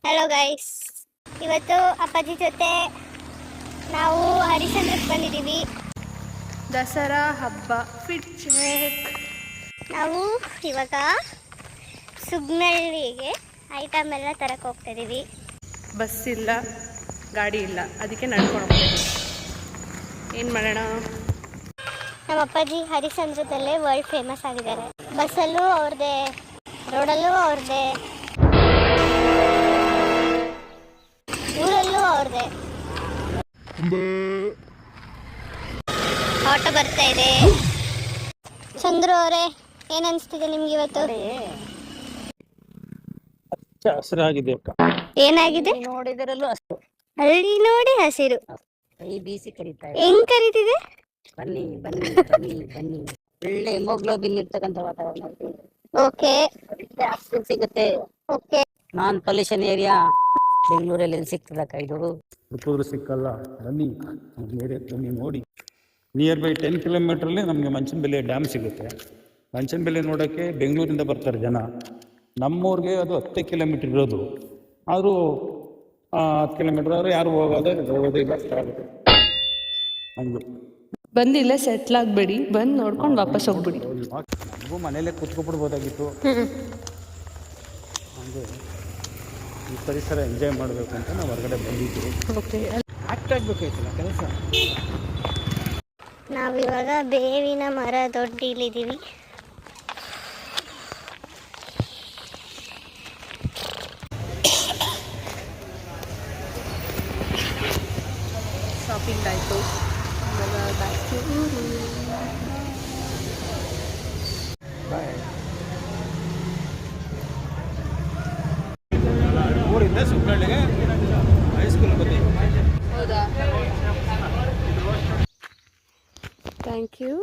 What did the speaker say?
Hello guys, ಇವತ್ತು ಅಪ್ಪಾಜಿ ಜೊತೆ ನಾವು ಹರಿಶ್ಚಂದ್ರಕ್ಕೆ ಬಂದಿದ್ದೀವಿ. ದಸರಾ ಹಬ್ಬ ಫಿಟ್ ಚೆಕ್. ನಾವು ಇವಾಗ ಸುಗ್ನಳ್ಳಿಗೆ ಐಟಮ್ ಎಲ್ಲ ತರಕ್ಕೆ ಹೋಗ್ತಾ ಇದ್ದೀವಿ. ಬಸ್ ಇಲ್ಲ, ಗಾಡಿ ಇಲ್ಲ, ಅದಕ್ಕೆ ನಡ್ಕೊಂಡು ಹೋಗ್ತೀವಿ. ಏನು ಮಾಡೋಣ? ನಮ್ಮ ಅಪ್ಪಾಜಿ ಹರಿಶ್ಚಂದ್ರದಲ್ಲೇ ವರ್ಲ್ಡ್ ಫೇಮಸ್ ಆಗಿದ್ದಾರೆ. ಬಸ್ಸಲ್ಲೂ ಅವ್ರದ್ದೇ, ರೋಡಲ್ಲೂ ಅವ್ರದ್ದೇ, ಊರಲ್ಲೂ ಅವ್ರದ್ದೇ. ಆಟೋ ಬರ್ತಾ ಇದೆ. ಚಂದ್ರು ಅವರೇ, ಏನ್ ಅನ್ಸ್ತಿದೆ ನಿಮ್ಗೆ ಇವತ್ತು? ಹಸಿರಾಗಿದೆ ಅಕ್ಕ. ಏನಾಗಿದೆ? ನೋಡಿದ್ರಲ್ಲೂ ಅಷ್ಟು ಅಲ್ಲಿ ನೋಡಿ ಹಸಿರು. ಕೈ ಬೀಸಿ ಕರೀತಾ ಇದೆ. ಹೆಂಗ್ ಕರೀತಿದೆ? ಬನ್ನಿ ಬನ್ನಿ ಬನ್ನಿ ಬನ್ನಿ. ಒಳ್ಳೆ ಹಿಮೋಗ್ಲೋಬಿನ್ ಇರ್ತಕ್ಕಂಥ ವಾತಾವರಣ. ಓಕೆ, ಆಕ್ಸಿಜನ್ ಸಿಗುತ್ತೆ. ಓಕೆ. ನಾನ್ ಪೊಲ್ಯೂಷನ್ ಏರಿಯಾ ಬೆಂಗಳೂರಲ್ಲಿ ಸಿಗ್ತದಕ್ಕ ಇದು. ಪುತ್ತೂರು ಸಿಕ್ಕಲ್ಲ, ಬನ್ನಿ ಏರಿಯಾಕ್ಕೆ ಬನ್ನಿ ನೋಡಿ. ನಿಯರ್ ಬೈ 10 ಕಿಲೋಮೀಟ್ರಲ್ಲಿ ನಮಗೆ ಮಂಚನಬೆಲೆ ಡ್ಯಾಮ್ ಸಿಗುತ್ತೆ. ಮಂಚನಬೆಲೆ ನೋಡೋಕ್ಕೆ ಬೆಂಗಳೂರಿಂದ ಬರ್ತಾರೆ ಜನ. ನಮ್ಮೂರಿಗೆ ಅದು 10 ಕಿಲೋಮೀಟ್ರ್ ಇರೋದು. ಆದರೂ 10 ಕಿಲೋಮೀಟ್ರ್ ಆದರೂ ಯಾರು ಹೋಗೋದಿಲ್ಲ ಹಂಗೆ. ಬಂದು ಇಲ್ಲೇ ಸೆಟ್ಲ್ ಆಗಬೇಡಿ, ಬಂದು ನೋಡ್ಕೊಂಡು ವಾಪಸ್ ಹೋಗ್ಬಿಡಿ. ನಮಗೂ ಮನೇಲೇ ಕೂತ್ಕೊಬಿಡ್ಬೋದಾಗಿತ್ತು. ಹಂಗೆ ಈ ಪರಿಸರ ಎಂಜಾಯ್ ಮಾಡಬೇಕು ಅಂತ ನಾವು ಹೊರಗಡೆ ಬಂದಿದ್ದೀವಿ. ಓಕೆ, ಆಕ್ಟ್ ಆಗಬೇಕಾಯ್ತಲ್ಲ ಕೆಲಸ. ನಾವಿವಾಗ ಬೇವಿನ ಮರ ದೊಡ್ಡಿಲಿದ್ದೀವಿ. ಶಾಪಿಂಗ್ ಆಯಿತು. ಬಾಯ್. ಊರಿಂದ ಸುಬ್ರಹ್ಮಣ್ಯಗೆ ಹೈಸ್ಕೂಲ್ ಬಂದಿ. ಹೌದಾ? Thank you.